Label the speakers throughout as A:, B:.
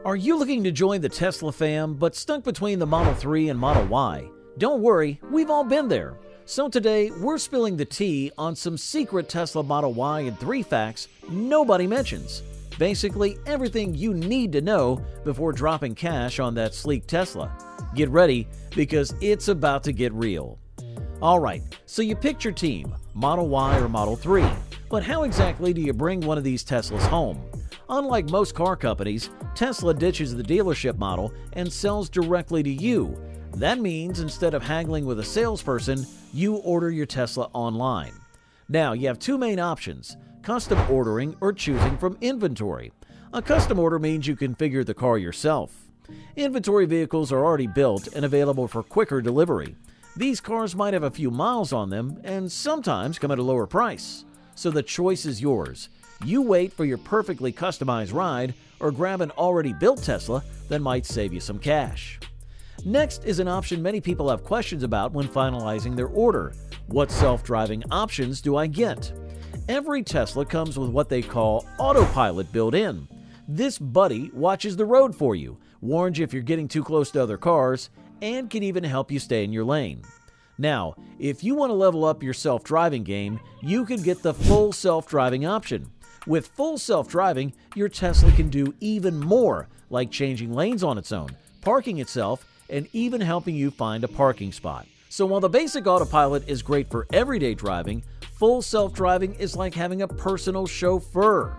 A: Are you looking to join the Tesla fam but stuck between the Model 3 and Model Y? Don't worry, we've all been there. So today, we're spilling the tea on some secret Tesla Model Y and 3 facts nobody mentions. Basically, everything you need to know before dropping cash on that sleek Tesla. Get ready, because it's about to get real. Alright, so you picked your team, Model Y or Model 3. But how exactly do you bring one of these Teslas home? Unlike most car companies, Tesla ditches the dealership model and sells directly to you. That means instead of haggling with a salesperson, you order your Tesla online. Now, you have two main options: custom ordering or choosing from inventory. A custom order means you configure the car yourself. Inventory vehicles are already built and available for quicker delivery. These cars might have a few miles on them and sometimes come at a lower price. So the choice is yours. You wait for your perfectly customized ride or grab an already built Tesla that might save you some cash. Next is an option many people have questions about when finalizing their order. What self-driving options do I get? Every Tesla comes with what they call Autopilot built in. This buddy watches the road for you, warns you if you're getting too close to other cars, and can even help you stay in your lane. Now, if you want to level up your self-driving game, you can get the full self-driving option. With full self-driving, your Tesla can do even more, like changing lanes on its own, parking itself, and even helping you find a parking spot. So while the basic Autopilot is great for everyday driving, full self-driving is like having a personal chauffeur.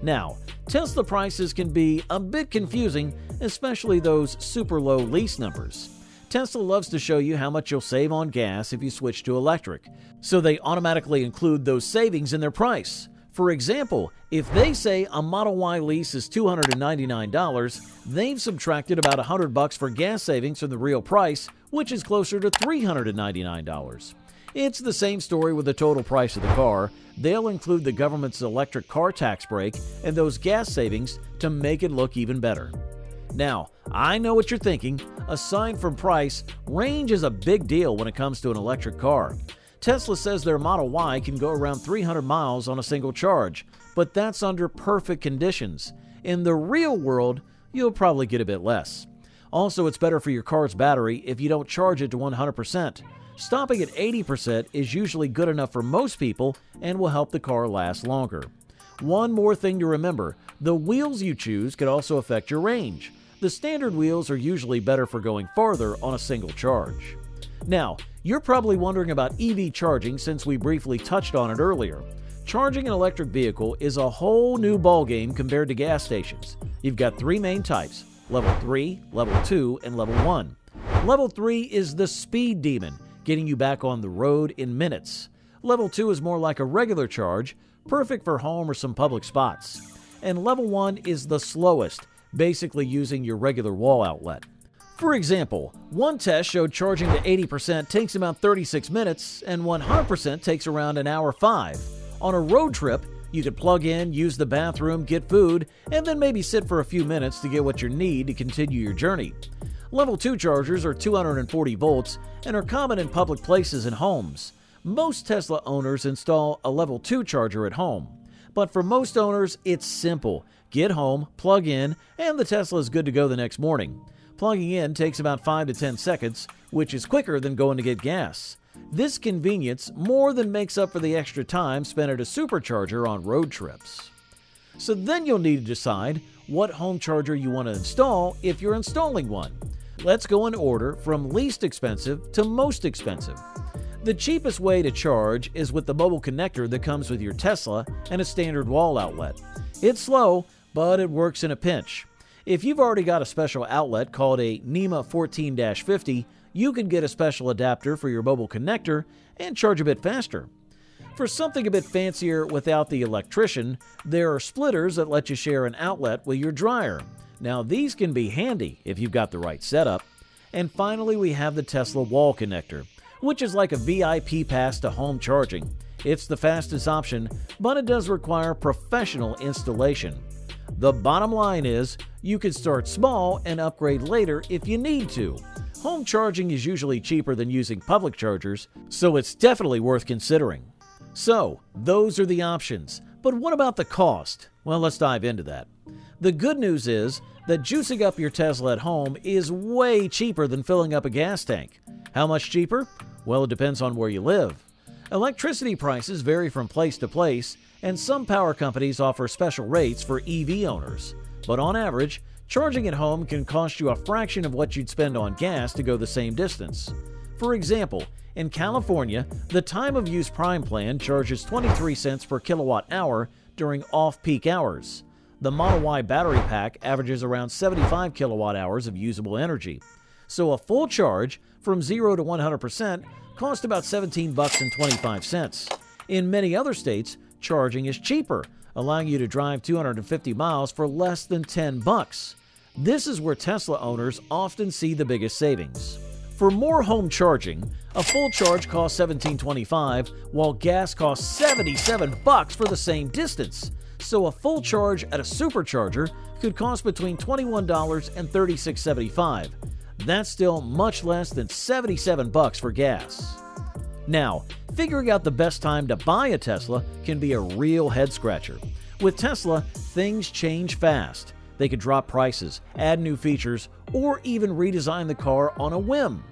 A: Now, Tesla prices can be a bit confusing, especially those super low lease numbers. Tesla loves to show you how much you'll save on gas if you switch to electric, so they automatically include those savings in their price. For example, if they say a Model Y lease is $299, they've subtracted about $100 for gas savings from the real price, which is closer to $399. It's the same story with the total price of the car. They'll include the government's electric car tax break and those gas savings to make it look even better. Now, I know what you're thinking. Aside from price, range is a big deal when it comes to an electric car. Tesla says their Model Y can go around 300 miles on a single charge, but that's under perfect conditions. In the real world, you'll probably get a bit less. Also, it's better for your car's battery if you don't charge it to 100%. Stopping at 80% is usually good enough for most people and will help the car last longer. One more thing to remember: the wheels you choose can also affect your range. The standard wheels are usually better for going farther on a single charge. Now, you're probably wondering about EV charging since we briefly touched on it earlier. Charging an electric vehicle is a whole new ballgame compared to gas stations. You've got three main types: Level 3, Level 2, and Level 1. Level 3 is the speed demon, getting you back on the road in minutes. Level 2 is more like a regular charge, perfect for home or some public spots. And Level 1 is the slowest, basically using your regular wall outlet. For example, one test showed charging to 80% takes about 36 minutes and 100% takes around an hour 5. On a road trip, you could plug in, use the bathroom, get food, and then maybe sit for a few minutes to get what you need to continue your journey. Level 2 chargers are 240 volts and are common in public places and homes. Most Tesla owners install a Level 2 charger at home. But for most owners, it's simple. Get home, plug in, and the Tesla is good to go the next morning. Plugging in takes about 5 to 10 seconds, which is quicker than going to get gas. This convenience more than makes up for the extra time spent at a supercharger on road trips. So then you'll need to decide what home charger you want to install if you're installing one. Let's go in order from least expensive to most expensive. The cheapest way to charge is with the mobile connector that comes with your Tesla and a standard wall outlet. It's slow, but it works in a pinch. If you've already got a special outlet called a NEMA 14-50, you can get a special adapter for your mobile connector and charge a bit faster. For something a bit fancier without the electrician, there are splitters that let you share an outlet with your dryer. Now, these can be handy if you've got the right setup. And finally, we have the Tesla wall connector, which is like a VIP pass to home charging. It's the fastest option, but it does require professional installation. The bottom line is, you can start small and upgrade later if you need to. Home charging is usually cheaper than using public chargers, so it's definitely worth considering. So, those are the options. But what about the cost? Well, let's dive into that. The good news is, that juicing up your Tesla at home is way cheaper than filling up a gas tank. How much cheaper? Well, it depends on where you live. Electricity prices vary from place to place, and some power companies offer special rates for EV owners. But on average, charging at home can cost you a fraction of what you'd spend on gas to go the same distance. For example, in California, the time of use Prime plan charges 23 cents per kilowatt hour during off-peak hours. The Model Y battery pack averages around 75 kilowatt hours of usable energy. So a full charge from 0 to 100% costs about $17.25. In many other states, charging is cheaper, allowing you to drive 250 miles for less than $10. This is where Tesla owners often see the biggest savings. For more home charging, a full charge costs $17.25, while gas costs $77 for the same distance. So a full charge at a Supercharger could cost between $21 and $36.75. That's still much less than $77 for gas. Now, figuring out the best time to buy a Tesla can be a real head-scratcher. With Tesla, things change fast. They could drop prices, add new features, or even redesign the car on a whim.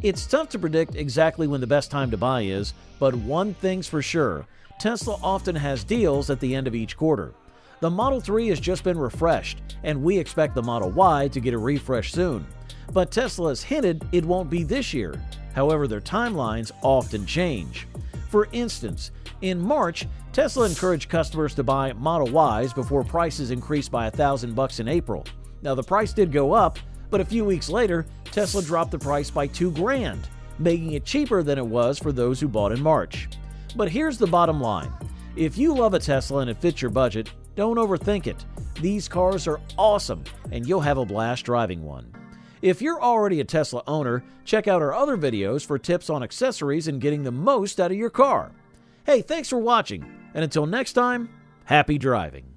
A: It's tough to predict exactly when the best time to buy is, but one thing's for sure, Tesla often has deals at the end of each quarter. The Model 3 has just been refreshed, and we expect the Model Y to get a refresh soon. But Tesla has hinted it won't be this year. However, their timelines often change. For instance, in March, Tesla encouraged customers to buy Model Ys before prices increased by $1,000 in April. Now, the price did go up, but a few weeks later, Tesla dropped the price by $2,000, making it cheaper than it was for those who bought in March. But here's the bottom line. If you love a Tesla and it fits your budget, don't overthink it. These cars are awesome, and you'll have a blast driving one. If you're already a Tesla owner, check out our other videos for tips on accessories and getting the most out of your car. Hey, thanks for watching, and until next time, happy driving.